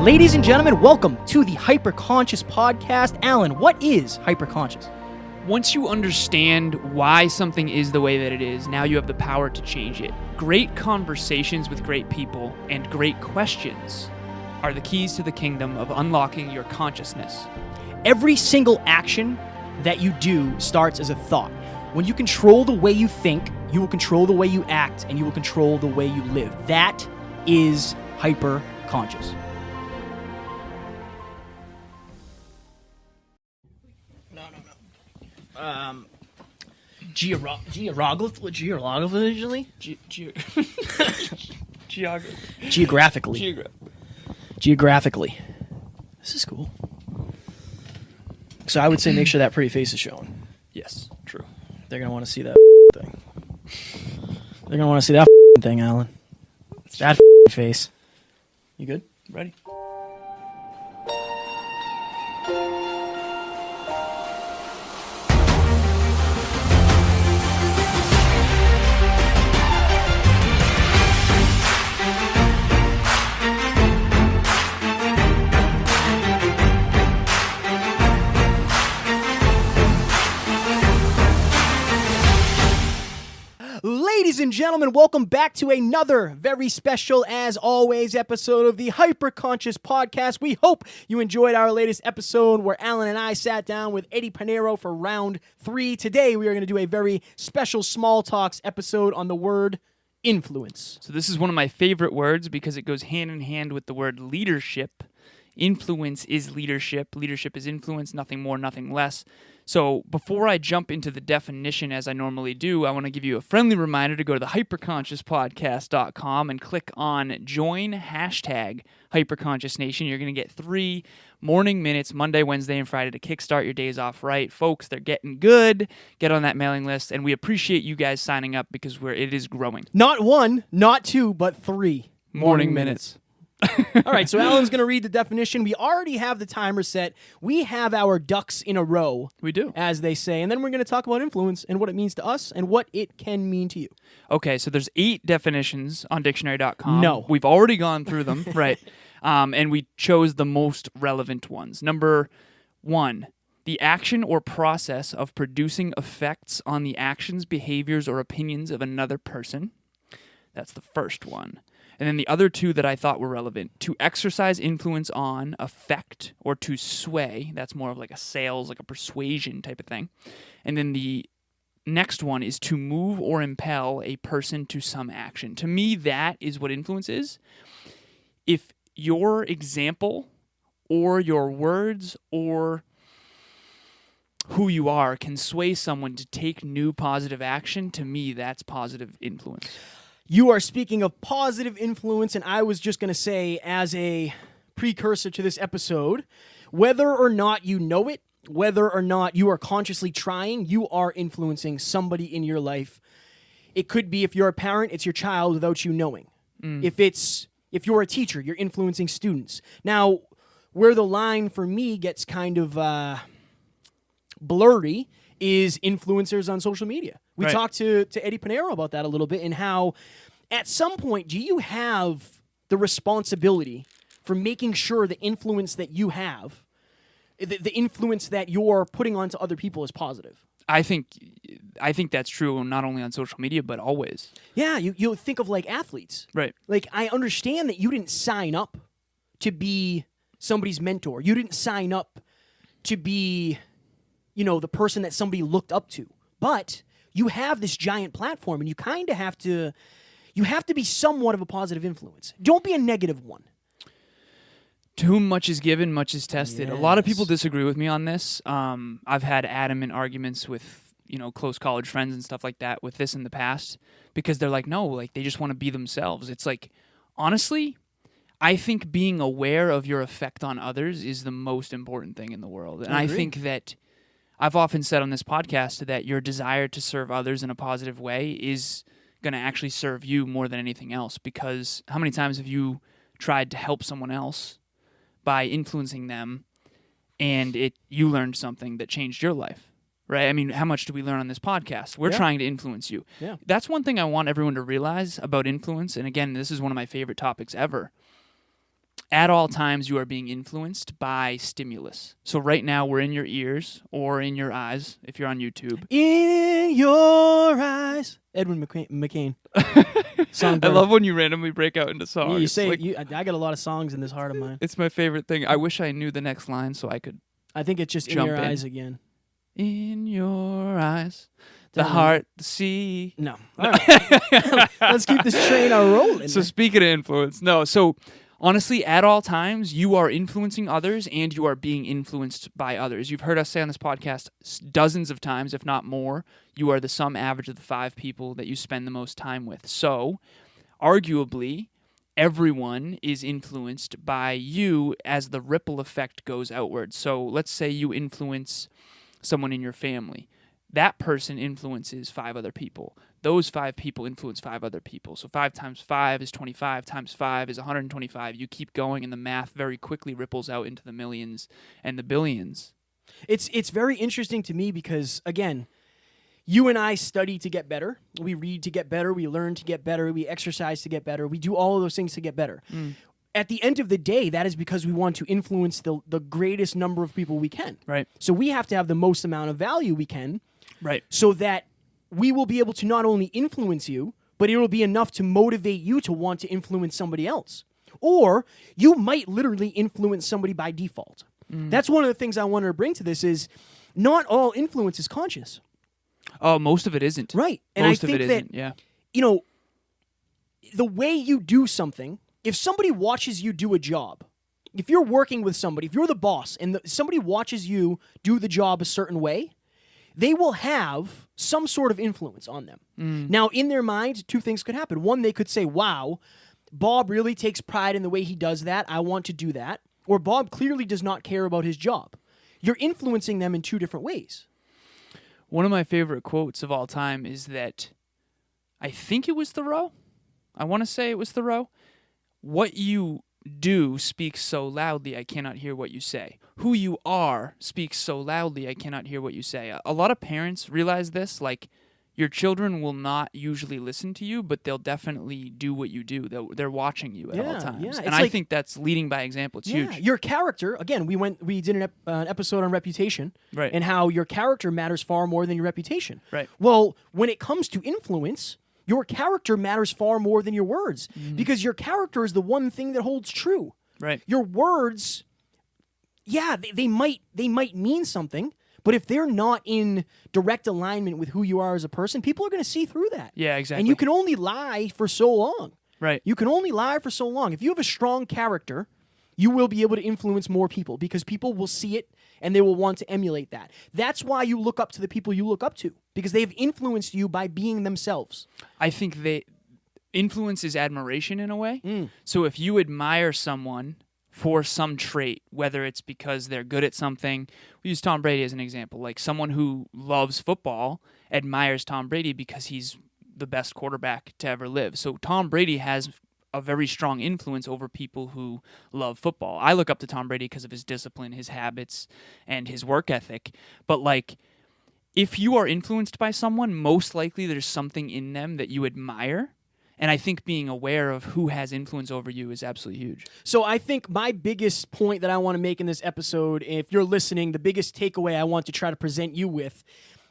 Ladies and gentlemen, welcome to the Hyperconscious Podcast. Alan, what is hyperconscious? Once you understand why something is the way that it is, now you have the power to change it. Great conversations with great people and great questions are the keys to the kingdom of unlocking your consciousness. Every single action that you do starts as a thought. When you control the way you think, you will control the way you act, and you will control the way you live. That is hyperconscious. Geographically? Geographically. This is cool. So I would say make sure that pretty face is showing. Yes, true. They're going to want to see that thing. They're going to want to see that thing, Alan. That face. You good? Ready? Ladies and gentlemen, welcome back to another very special, as always, episode of the Hyperconscious Podcast. We hope you enjoyed our latest episode where Alan and I sat down with Eddie Pinero for round 3. Today, we are going to do a very special small talks episode on the word influence. So this is one of my favorite words because it goes hand in hand with the word leadership. Influence is leadership. Leadership is influence, nothing more, nothing less. So before I jump into the definition as I normally do, I want to give you a friendly reminder to go to the hyperconsciouspodcast.com and click on join #HyperConsciousNation. You're going to get 3 morning minutes, Monday, Wednesday, and Friday to kickstart your days off right. Folks, they're getting good. Get on that mailing list, and we appreciate you guys signing up because it is growing. Not 1, not 2, but 3 morning minutes. All right, so Alan's going to read the definition. We already have the timer set. We have our ducks in a row. We do. As they say. And then we're going to talk about influence and what it means to us and what it can mean to you. Okay, so there's 8 definitions on dictionary.com. No. We've already gone through them, right? And we chose the most relevant ones. Number 1, the action or process of producing effects on the actions, behaviors, or opinions of another person. That's the first one. And then the other 2 that I thought were relevant, to exercise influence on, affect, or to sway. That's more of like a sales, like a persuasion type of thing. And then the next one is to move or impel a person to some action. To me, that is what influence is. If your example or your words or who you are can sway someone to take new positive action, to me, that's positive influence. You are speaking of positive influence, and I was just going to say, as a precursor to this episode, whether or not you know it, whether or not you are consciously trying, you are influencing somebody in your life. It could be, if you're a parent, it's your child without you knowing. If you're a teacher, you're influencing students. Now, where the line for me gets kind of blurry is influencers on social media. We Right. talked to Eddie Pinero about that a little bit, and how at some point, do you have the responsibility for making sure the influence that you have, the influence that you're putting onto other people, is positive? I think that's true not only on social media, but always. Yeah, you think of like athletes. Right. Like, I understand that you didn't sign up to be somebody's mentor. You didn't sign up to be, the person that somebody looked up to. But you have this giant platform, and you kind of have to be somewhat of a positive influence. Don't be a negative one. To whom much is given, much is tested. A lot of Yes. people disagree with me on this. I've had adamant arguments with, close college friends and stuff like that with this in the past, because they're like, no, like they just want to be themselves. It's like, honestly, I think being aware of your effect on others is the most important thing in the world. And I think that I've often said on this podcast that your desire to serve others in a positive way is going to actually serve you more than anything else, because how many times have you tried to help someone else by influencing them and you learned something that changed your life, right? I mean, how much do we learn on this podcast? We're trying to influence you. Yeah. That's one thing I want everyone to realize about influence. And again, this is one of my favorite topics ever. at all times you are being influenced by stimulus. So right now we're in your ears or in your eyes if you're on YouTube. In your eyes. Edwin McCain. I love when you randomly break out into songs. Yeah, you say, Like, I got a lot of songs in this heart of mine. it's my favorite thing. I wish I knew the next line so I could I think it's just in jump your in. eyes again. In your eyes, the heart, the sea. No. All right. Let's keep this train rolling. So speaking of influence, so honestly, at all times, you are influencing others and you are being influenced by others. You've heard us say on this podcast dozens of times, if not more, you are the sum average of the 5 people that you spend the most time with. So arguably, everyone is influenced by you as the ripple effect goes outward. So let's say you influence someone in your family. That person influences 5 other people. Those 5 people influence 5 other people. So 5 times 5 is 25, times 5 is 125. You keep going, and the math very quickly ripples out into the millions and the billions. It's very interesting to me because, again, you and I study to get better. We read to get better. We learn to get better. We exercise to get better. We do all of those things to get better. At the end of the day, that is because we want to influence the greatest number of people we can. Right. So we have to have the most amount of value we can. Right. So that we will be able to not only influence you, but it will be enough to motivate you to want to influence somebody else. Or you might literally influence somebody by default. That's one of the things I wanted to bring to this is not all influence is conscious. Oh, most of it isn't. Right. And Most I of think it that, isn't, yeah. you know, the way you do something, if somebody watches you do a job, if you're working with somebody, if you're the boss and somebody watches you do the job a certain way, they will have some sort of influence on them. Now, in their mind, 2 things could happen. One, they could say, wow, Bob really takes pride in the way he does that. I want to do that. Or Bob clearly does not care about his job. You're influencing them in 2 different ways. One of my favorite quotes of all time is that I think it was Thoreau. I want to say it was Thoreau. What you do speaks so loudly, I cannot hear what you say. Who you are speaks so loudly, I cannot hear what you say. A lot of parents realize this, like, your children will not usually listen to you, but they'll definitely do what you do. They're watching you at all times. And I think that's leading by example. It's huge. Your character, again, we did an episode on reputation, Right. and how your character matters far more than your reputation. Right. Well, when it comes to influence, your character matters far more than your words, because your character is the one thing that holds true. Right. Your words, yeah, they might mean something, but if they're not in direct alignment with who you are as a person, people are going to see through that. Yeah, exactly. And you can only lie for so long. Right. You can only lie for so long. If you have a strong character, you will be able to influence more people because people will see it and they will want to emulate that. That's why you look up to the people you look up to, because they've influenced you by being themselves. I think influence is admiration in a way. So if you admire someone for some trait, whether it's because they're good at something, we use Tom Brady as an example. Like, someone who loves football admires Tom Brady because he's the best quarterback to ever live. So Tom Brady has a very strong influence over people who love football. I look up to Tom Brady because of his discipline, his habits, and his work ethic. But, like, if you are influenced by someone, most likely there's something in them that you admire. And I think being aware of who has influence over you is absolutely huge. So I think my biggest point that I want to make in this episode, if you're listening, the biggest takeaway I want to try to present you with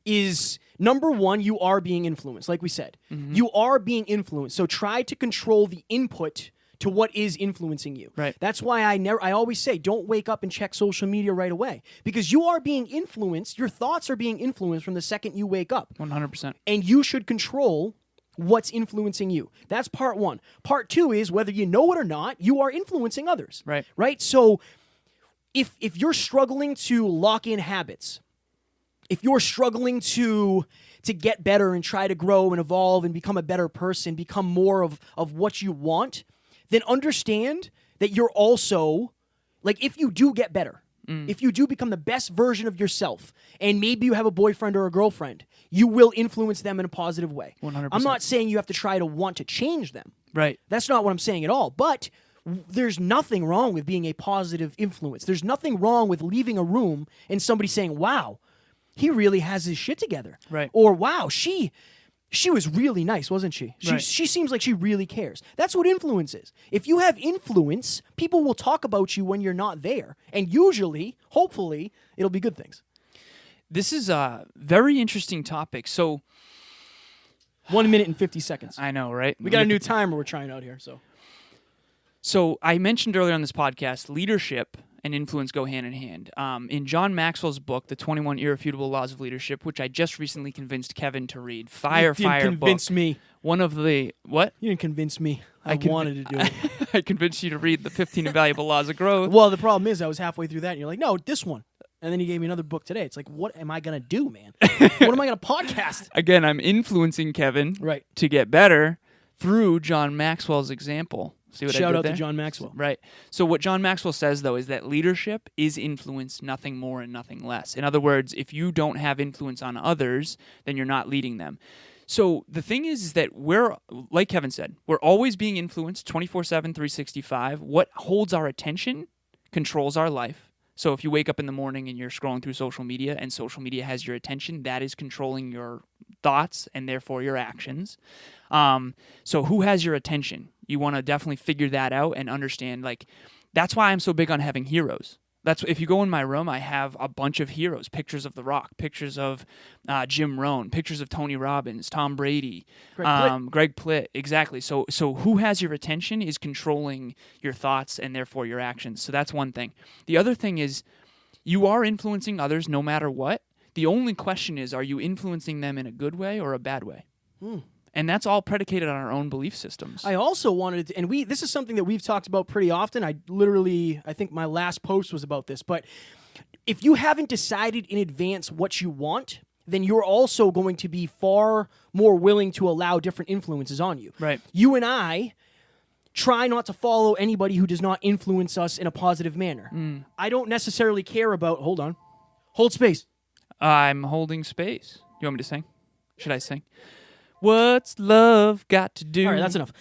is, number one, you are being influenced. Like we said, you are being influenced. So try to control the input to what is influencing you. Right. That's why I always say, don't wake up and check social media right away, because you are being influenced. Your thoughts are being influenced from the second you wake up. 100%. And you should control what's influencing you. That's part one. Part two is, whether you know it or not, you are influencing others. Right. Right? So if you're struggling to lock in habits, if you're struggling to get better and try to grow and evolve and become a better person, become more of what you want, then understand that you're also, like, if you do get better, if you do become the best version of yourself, and maybe you have a boyfriend or a girlfriend, you will influence them in a positive way. 100%. I'm not saying you have to try to want to change them. Right. That's not what I'm saying at all. But there's nothing wrong with being a positive influence. There's nothing wrong with leaving a room and somebody saying, wow, he really has his shit together. Right. Or, wow, she she was really nice, wasn't she? Right. She seems like she really cares. That's what influence is. If you have influence, people will talk about you when you're not there. And usually, hopefully, it'll be good things. This is a very interesting topic. So 1 minute and 50 seconds. I know, right? We got a new timer we're trying out here. So I mentioned earlier on this podcast, leadership and influence go hand in hand. In John Maxwell's book, The 21 Irrefutable Laws of Leadership, which I just recently convinced Kevin to read, You didn't convince book. me. One of the, what? You didn't convince me. I wanted to do it. I convinced you to read the 15 Invaluable Laws of Growth. Well, the problem is I was halfway through that, and you're like, no, this one. And then you gave me another book today. It's like, what am I going to do, man? What am I going to podcast? Again, I'm influencing Kevin Right. to get better through John Maxwell's example. See what I Shout did out there? to John Maxwell. Right. So what John Maxwell says, though, is that leadership is influence, nothing more and nothing less. In other words, if you don't have influence on others, then you're not leading them. So the thing is that we're, like Kevin said, we're always being influenced 24/7, 365. What holds our attention controls our life. So if you wake up in the morning and you're scrolling through social media and social media has your attention, that is controlling your thoughts and therefore your actions. So who has your attention? You want to definitely figure that out and understand, like, that's why I'm so big on having heroes. That's if you go in my room, I have a bunch of heroes, pictures of The Rock, pictures of Jim Rohn, pictures of Tony Robbins, Tom Brady, Greg Plitt. Exactly. So who has your attention is controlling your thoughts and therefore your actions. So that's one thing. The other thing is you are influencing others no matter what. The only question is, are you influencing them in a good way or a bad way? And that's all predicated on our own belief systems. I also wanted to, and this is something that we've talked about pretty often. I think my last post was about this, but if you haven't decided in advance what you want, then you're also going to be far more willing to allow different influences on you. Right. You and I try not to follow anybody who does not influence us in a positive manner. I don't necessarily care about, hold space. I'm holding space. You want me to sing? Should I sing? What's love got to do? All right, that's enough.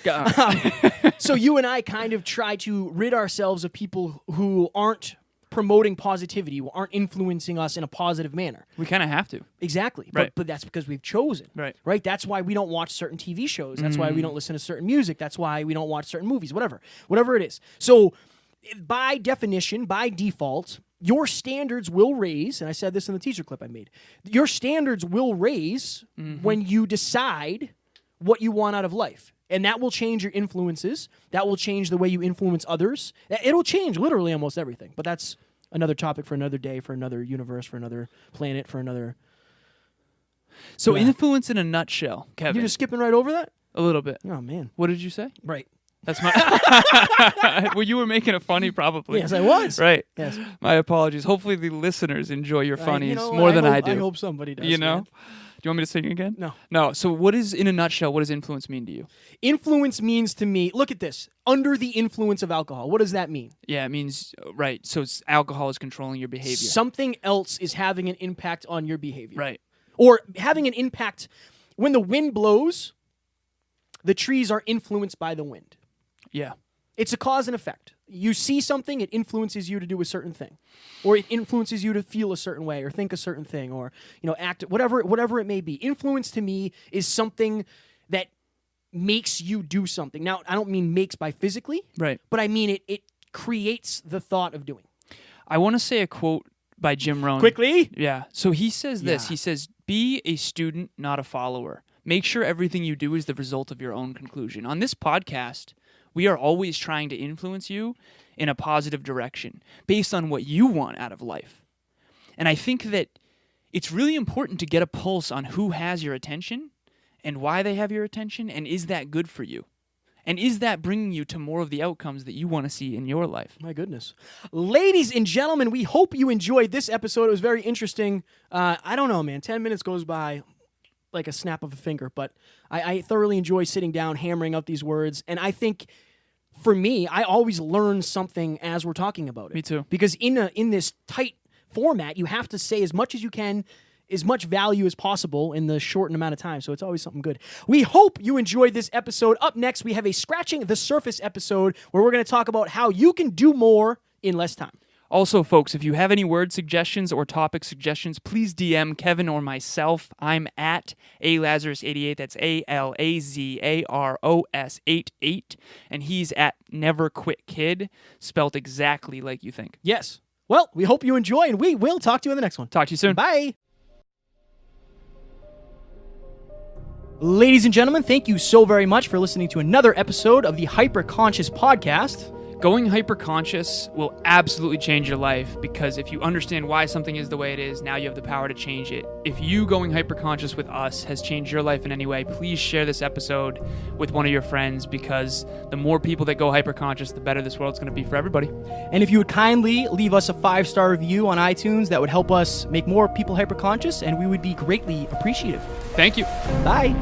So you and I kind of try to rid ourselves of people who aren't promoting positivity, who aren't influencing us in a positive manner. We kind of have to. Exactly. Right. But that's because we've chosen. Right. That's why we don't watch certain TV shows. That's why we don't listen to certain music. That's why we don't watch certain movies, whatever it is. So by definition, by default, your standards will raise, and I said this in the teaser clip I made, your standards will raise when you decide what you want out of life. And that will change your influences. That will change the way you influence others. It'll change literally almost everything. But that's another topic for another day, for another universe, for another planet, for another... So influence in a nutshell, Kevin. You're just skipping right over that? A little bit. Oh, man. What did you say? Right. That's my. Well, you were making it funny, probably. Yes, I was. Right. Yes. My apologies. Hopefully, the listeners enjoy your funnies I more than I do. I hope somebody does. You know? Man. Do you want me to sing again? No. No. So, in a nutshell, what does influence mean to you? Influence means to me, look at this, under the influence of alcohol. What does that mean? Yeah, it means, right. So, alcohol is controlling your behavior. Something else is having an impact on your behavior. Right. Or having an impact. When the wind blows, the trees are influenced by the wind. Yeah. It's a cause and effect. You see something, it influences you to do a certain thing. Or it influences you to feel a certain way or think a certain thing or, act, whatever it may be. Influence to me is something that makes you do something. Now, I don't mean makes by physically, right, but I mean it creates the thought of doing. I want to say a quote by Jim Rohn. Quickly? Yeah. So he says this. He says, "Be a student, not a follower. Make sure everything you do is the result of your own conclusion." On this podcast, we are always trying to influence you in a positive direction based on what you want out of life. And I think that it's really important to get a pulse on who has your attention and why they have your attention, and is that good for you? And is that bringing you to more of the outcomes that you want to see in your life? My goodness. Ladies and gentlemen, we hope you enjoyed this episode. It was very interesting. I don't know, man. 10 minutes goes by like a snap of a finger, but I thoroughly enjoy sitting down, hammering out these words, and I think for me, I always learn something as we're talking about it. Me too. Because in this tight format, you have to say as much as you can, as much value as possible in the shortened amount of time, so it's always something good. We hope you enjoyed this episode. Up next, we have a Scratching the Surface episode where we're going to talk about how you can do more in less time. Also, folks, if you have any word suggestions or topic suggestions, please DM Kevin or myself. I'm at alazarus88. That's ALAZAROS88. And he's at Never Quit Kid, spelt exactly like you think. Yes. Well, we hope you enjoy, and we will talk to you in the next one. Talk to you soon. Bye. Ladies and gentlemen, thank you so very much for listening to another episode of the Hyperconscious Podcast. Going hyperconscious will absolutely change your life, because if you understand why something is the way it is, now you have the power to change it. If you going hyperconscious with us has changed your life in any way, please share this episode with one of your friends, because the more people that go hyperconscious, the better this world's going to be for everybody. And if you would kindly leave us a 5-star review on iTunes, that would help us make more people hyperconscious, and we would be greatly appreciative. Thank you. Bye.